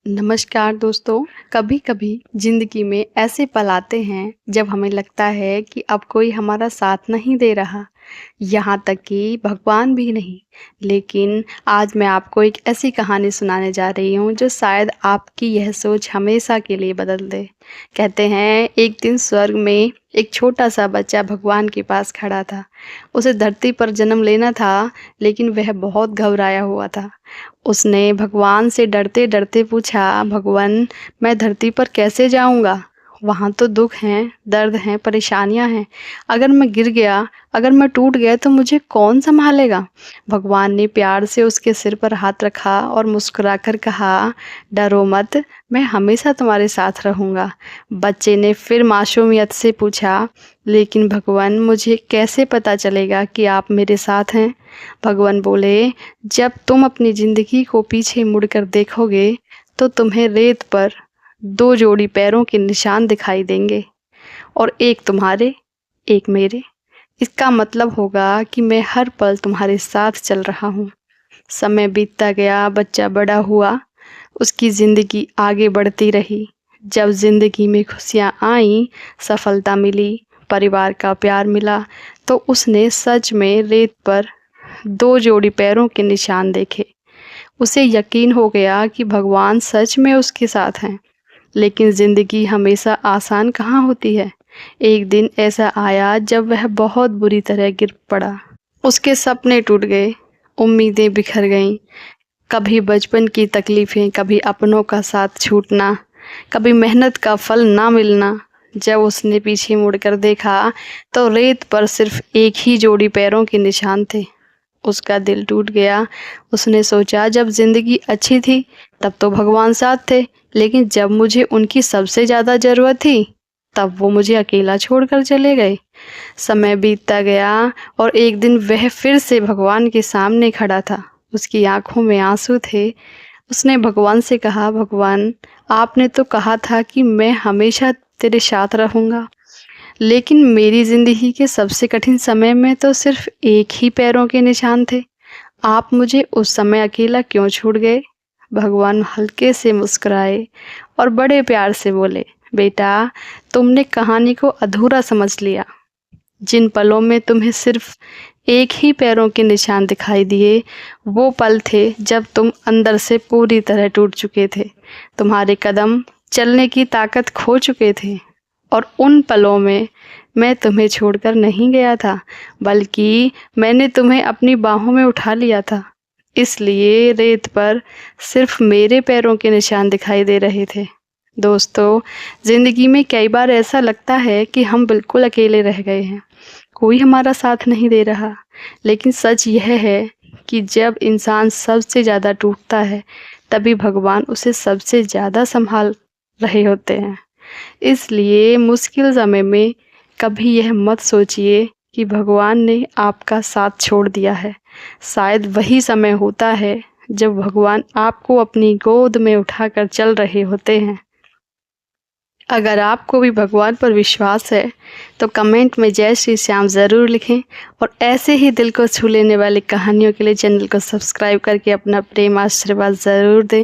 नमस्कार दोस्तों। कभी कभी जिंदगी में ऐसे पल आते हैं जब हमें लगता है कि अब कोई हमारा साथ नहीं दे रहा, यहाँ तक कि भगवान भी नहीं। लेकिन आज मैं आपको एक ऐसी कहानी सुनाने जा रही हूँ जो शायद आपकी यह सोच हमेशा के लिए बदल दे। कहते हैं एक दिन स्वर्ग में एक छोटा सा बच्चा भगवान के पास खड़ा था। उसे धरती पर जन्म लेना था, लेकिन वह बहुत घबराया हुआ था। उसने भगवान से डरते डरते पूछा, भगवान, मैं धरती पर कैसे जाऊंगा? वहाँ तो दुख हैं, दर्द हैं, परेशानियां हैं। अगर मैं गिर गया, अगर मैं टूट गया तो मुझे कौन संभालेगा? भगवान ने प्यार से उसके सिर पर हाथ रखा और मुस्कुराकर कहा, डरो मत, मैं हमेशा तुम्हारे साथ रहूंगा। बच्चे ने फिर मासूमियत से पूछा, लेकिन भगवान, मुझे कैसे पता चलेगा कि आप मेरे साथ हैं? भगवान बोले, जब तुम अपनी जिंदगी को पीछे मुड़कर देखोगे तो तुम्हें रेत पर 2 जोड़ी पैरों के निशान दिखाई देंगे, और एक तुम्हारे, एक मेरे। इसका मतलब होगा कि मैं हर पल तुम्हारे साथ चल रहा हूँ। समय बीतता गया, बच्चा बड़ा हुआ, उसकी ज़िंदगी आगे बढ़ती रही। जब ज़िंदगी में खुशियाँ आईं, सफलता मिली, परिवार का प्यार मिला, तो उसने सच में रेत पर 2 जोड़ी पैरों के निशान देखे। उसे यकीन हो गया कि भगवान सच में उसके साथ हैं। लेकिन ज़िंदगी हमेशा आसान कहाँ होती है। एक दिन ऐसा आया जब वह बहुत बुरी तरह गिर पड़ा। उसके सपने टूट गए, उम्मीदें बिखर गईं। कभी बचपन की तकलीफ़ें, कभी अपनों का साथ छूटना, कभी मेहनत का फल ना मिलना। जब उसने पीछे मुड़कर देखा तो रेत पर सिर्फ एक ही जोड़ी पैरों के निशान थे। उसका दिल टूट गया। उसने सोचा, जब ज़िंदगी अच्छी थी तब तो भगवान साथ थे, लेकिन जब मुझे उनकी सबसे ज़्यादा ज़रूरत थी तब वो मुझे अकेला छोड़कर चले गए। समय बीतता गया और एक दिन वह फिर से भगवान के सामने खड़ा था। उसकी आंखों में आंसू थे। उसने भगवान से कहा, भगवान, आपने तो कहा था कि मैं हमेशा तेरे साथ रहूँगा, लेकिन मेरी ज़िंदगी के सबसे कठिन समय में तो सिर्फ एक ही पैरों के निशान थे। आप मुझे उस समय अकेला क्यों छोड़ गए? भगवान हल्के से मुस्कुराए और बड़े प्यार से बोले, बेटा, तुमने कहानी को अधूरा समझ लिया। जिन पलों में तुम्हें सिर्फ एक ही पैरों के निशान दिखाई दिए, वो पल थे जब तुम अंदर से पूरी तरह टूट चुके थे। तुम्हारे कदम चलने की ताकत खो चुके थे। और उन पलों में मैं तुम्हें छोड़कर नहीं गया था, बल्कि मैंने तुम्हें अपनी बाहों में उठा लिया था। इसलिए रेत पर सिर्फ मेरे पैरों के निशान दिखाई दे रहे थे। दोस्तों, ज़िंदगी में कई बार ऐसा लगता है कि हम बिल्कुल अकेले रह गए हैं, कोई हमारा साथ नहीं दे रहा। लेकिन सच यह है कि जब इंसान सबसे ज़्यादा टूटता है, तभी भगवान उसे सबसे ज़्यादा संभाल रहे होते हैं। इसलिए मुश्किल समय में कभी यह मत सोचिए कि भगवान ने आपका साथ छोड़ दिया है। शायद वही समय होता है जब भगवान आपको अपनी गोद में उठाकर चल रहे होते हैं। अगर आपको भी भगवान पर विश्वास है तो कमेंट में जय श्री श्याम ज़रूर लिखें, और ऐसे ही दिल को छू लेने वाली कहानियों के लिए चैनल को सब्सक्राइब करके अपना प्रेम आशीर्वाद ज़रूर दें।